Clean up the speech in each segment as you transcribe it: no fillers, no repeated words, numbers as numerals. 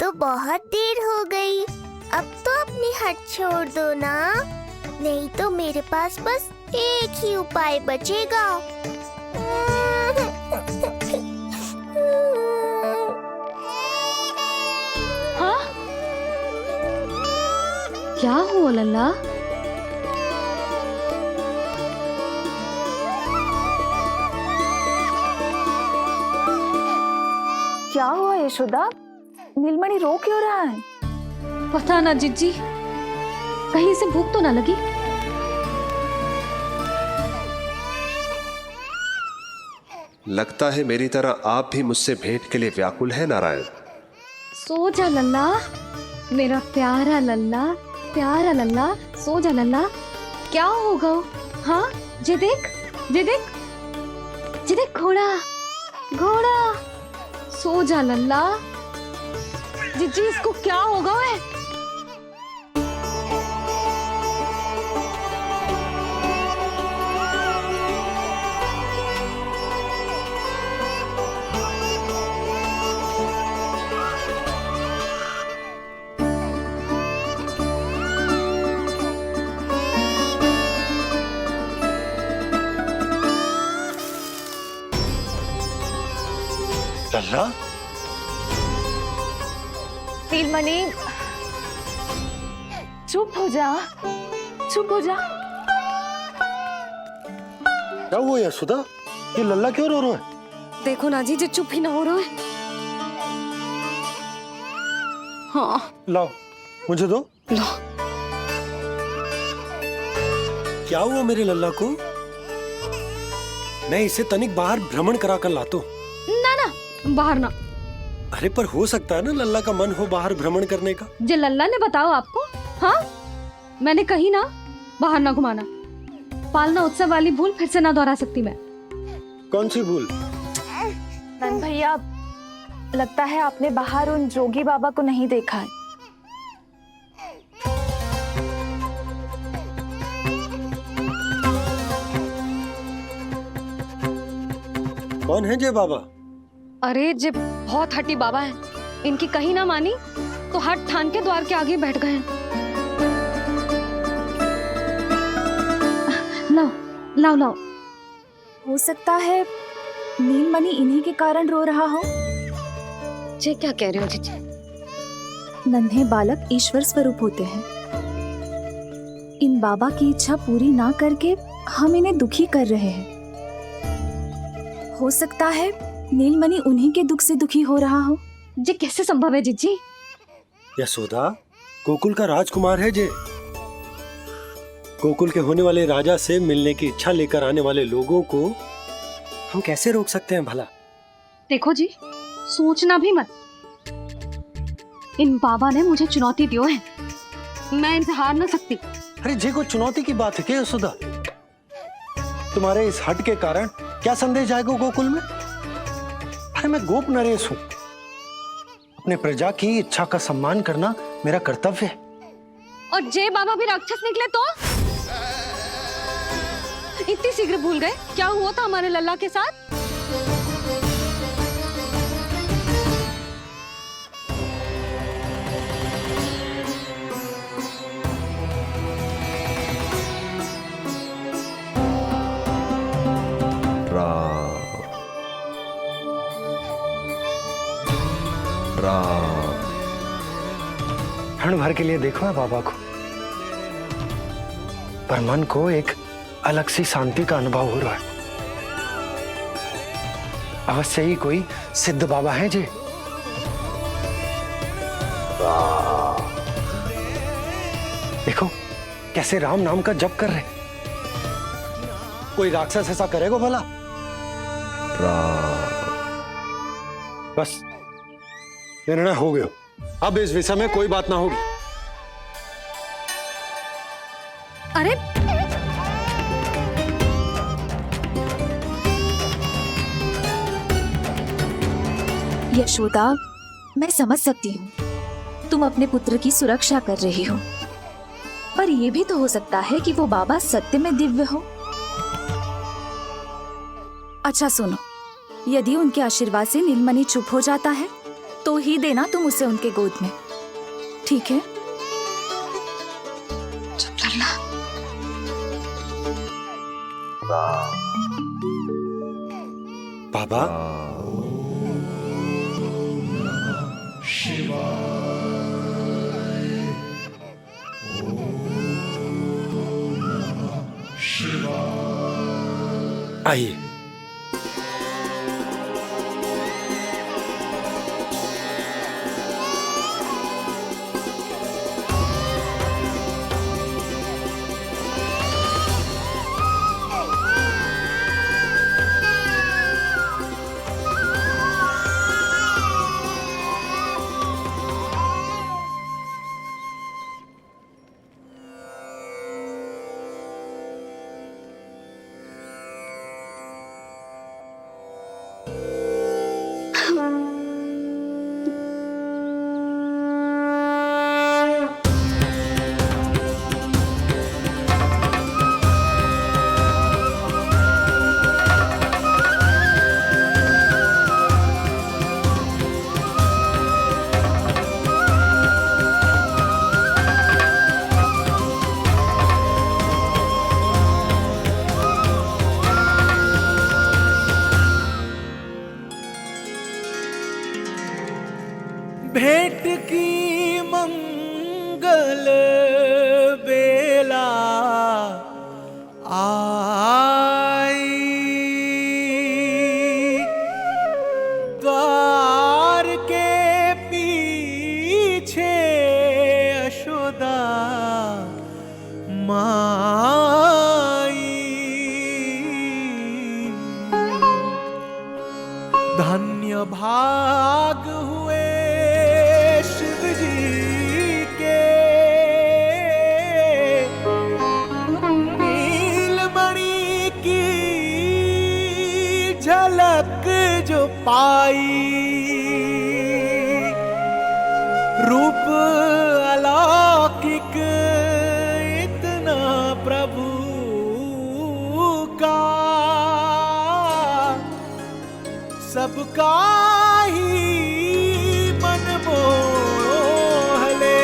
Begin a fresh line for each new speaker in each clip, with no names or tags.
तो बहुत देर हो गई। अब तो अपनी हट छोड़ दो ना, नहीं तो मेरे पास बस एक ही उपाय बचेगा।
हाँ? क्या हुआ लल्ला?
क्या हुआ यशोदा? नीलमणि रो क्यों रहा है?
पता ना जीजी, कहीं से भूख तो ना लगी।
लगता है मेरी तरह आप भी मुझसे भेंट के लिए व्याकुल है नारायण।
सो जा लल्ला, मेरा प्यारा लल्ला, प्यारा लल्ला, सो जा लल्ला। क्या होगा? हाँ, जे देख, जे देख, जे देख, घोड़ा, घोड़ा। सो जा लल्ला। जीजी, इसको क्या होगा? है
लल्ला,
नीलमणि चुप हो जा, चुप हो जा।
क्या हुआ यशोदा? ये लल्ला क्यों रो रहा है?
देखो ना जी, जे चुप ही ना हो रहा है। हाँ,
लाओ, मुझे दो।
लो।
क्या हुआ मेरे लल्ला को? मैं इसे तनिक बाहर भ्रमण करा कर लाता हूँ।
ना ना, बाहर ना।
अरे पर हो सकता है ना लल्ला का मन हो बाहर भ्रमण करने का।
जे लल्ला ने बताओ आपको? हाँ, मैंने कही ना बाहर ना घुमाना। पालना उत्सव वाली भूल फिर से ना दोहरा सकती मैं।
कौन सी भूल?
नंद भैया, लगता है आपने बाहर उन जोगी बाबा को नहीं देखा है।
कौन है जय बाबा?
अरे जे बहुत हट्टी बाबा है, इनकी कहीं ना मानी तो हट ठान के द्वार के आगे बैठ गए। लाओ लाओ लाओ।
हो सकता है नीलमणि इन्हीं के कारण रो रहा हो।
जे क्या कह रहे हो जीजी?
नन्हे बालक ईश्वर स्वरूप होते हैं। इन बाबा की इच्छा पूरी ना करके हम इन्हें दुखी कर रहे हैं। हो सकता है नीलमणि उन्हीं के दुख से दुखी हो रहा हो।
जे कैसे संभव है जीजी?
यशोदा, गोकुल का राजकुमार है जे। गोकुल के होने वाले राजा से मिलने की इच्छा लेकर आने वाले लोगों को हम कैसे रोक सकते हैं भला?
देखो जी, सोचना भी मत। इन बाबा ने मुझे चुनौती दियो है, मैं इनसे हार ना सकती।
अरे जे को चुनौती की बात है क्या यशोदा? तुम्हारे इस हट के कारण क्या संदेश जाएगा गोकुल में? अरे मैं गोप नरेश हूं। अपने प्रजा की इच्छा का सम्मान करना मेरा कर्तव्य है।
और जे बाबा भी राक्षस निकले तो? इतनी शीघ्र भूल गए क्या हुआ था हमारे लल्ला के साथ?
क्षण भर के लिए देखो है बाबा को, पर मन को एक अलग सी शांति का अनुभव हो रहा है। अवश्य ही कोई सिद्ध बाबा है जी। देखो कैसे राम नाम का जप कर रहे। कोई राक्षस ऐसा करेगा भला? बस निर्णय हो गया, अब इस विषय में कोई बात ना होगी।
अरे
यशोदा, मैं समझ सकती हूँ तुम अपने पुत्र की सुरक्षा कर रही हो, पर यह भी तो हो सकता है कि वो बाबा सत्य में दिव्य हो। अच्छा सुनो, यदि उनके आशीर्वाद से नीलमणि चुप हो जाता है तो ही देना तुम उसे उनके गोद में, ठीक है?
चुप लल्ला।
बाबा आइए।
भेंट की मंगल बेला आई, द्वार के पीछे यशोदा माई। धन्य भाग हुए शिव जी के, नीलमणि की झलक जो पाई। रूप अलौकिक इतना प्रभु का, सबका ही मन मोह ले।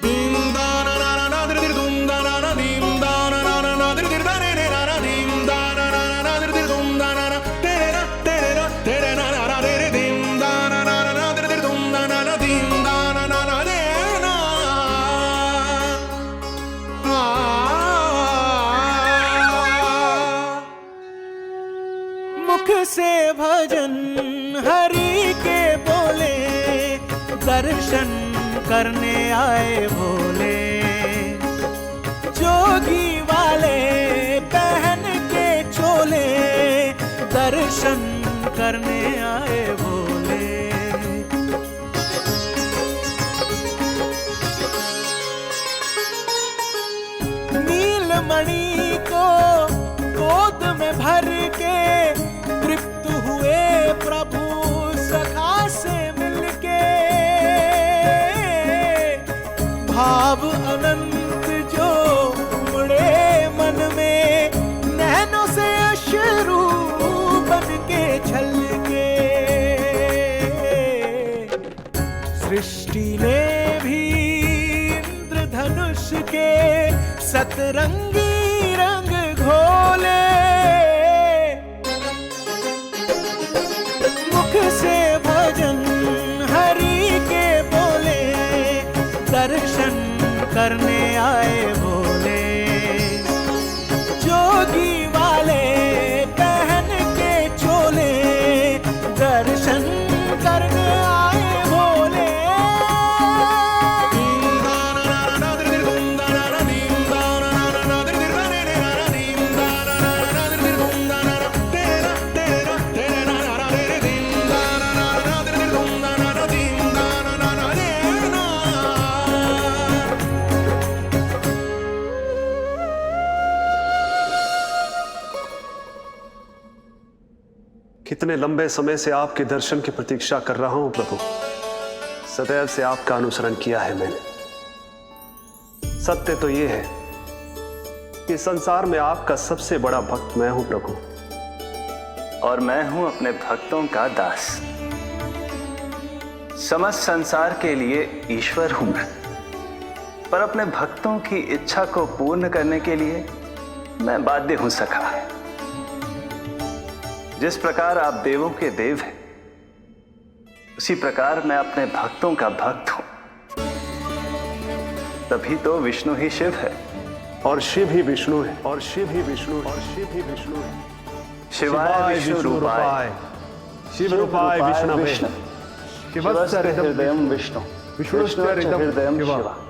दीम दाना ना ना दिर दिर दुम दाना ना, दीम दाना ना ना दिर दिर दाने ने ना, दीम दाना ना दिर दिर दुम दाना ना, तेरे ना रे रे, दीम दाना ना दिर दिर दुम दाना ना, दीम दाना ना रे ना। मुख से भजन हरि के बोले, दर्शन करने आए भोले। जोगी वाले पहन के चोले, दर्शन करने आए भोले। नीलमणि को गोद में भर के तृप्त हुए प्रभु सखा से मिलके। भाव अनंत जो उमड़े मन में, नैनों से अश्रु बन के छलके। सृष्टि ने भी इंद्रधनुष के सतरंगी रंग घोले। मुख से भजन हरि के बोले, दर्शन करने आए भोले। जोगी वाले पहन के चोले, दर्शन करने आए भोले।
कितने लंबे समय से आपके दर्शन की प्रतीक्षा कर रहा हूं प्रभु। सदैव से आपका अनुसरण किया है मैंने। सत्य तो यह है कि संसार में आपका सबसे बड़ा भक्त मैं हूं प्रभु।
और मैं हूं अपने भक्तों का दास। समस्त संसार के लिए ईश्वर हूं मैं, पर अपने भक्तों की इच्छा को पूर्ण करने के लिए मैं बाध्य हूं सखा। जिस प्रकार आप देवों के देव हैं, उसी प्रकार मैं अपने भक्तों का भक्त हूं। तभी तो विष्णु ही शिव है,
और शिव ही विष्णु है, और शिव ही विष्णु है, और शिव ही विष्णु है।
शिवाय विष्णु रूपाय,
शिव रूपाय विष्णु
शिवस्य हृदयं विष्णु, विष्णुश्च हृदयं शिव।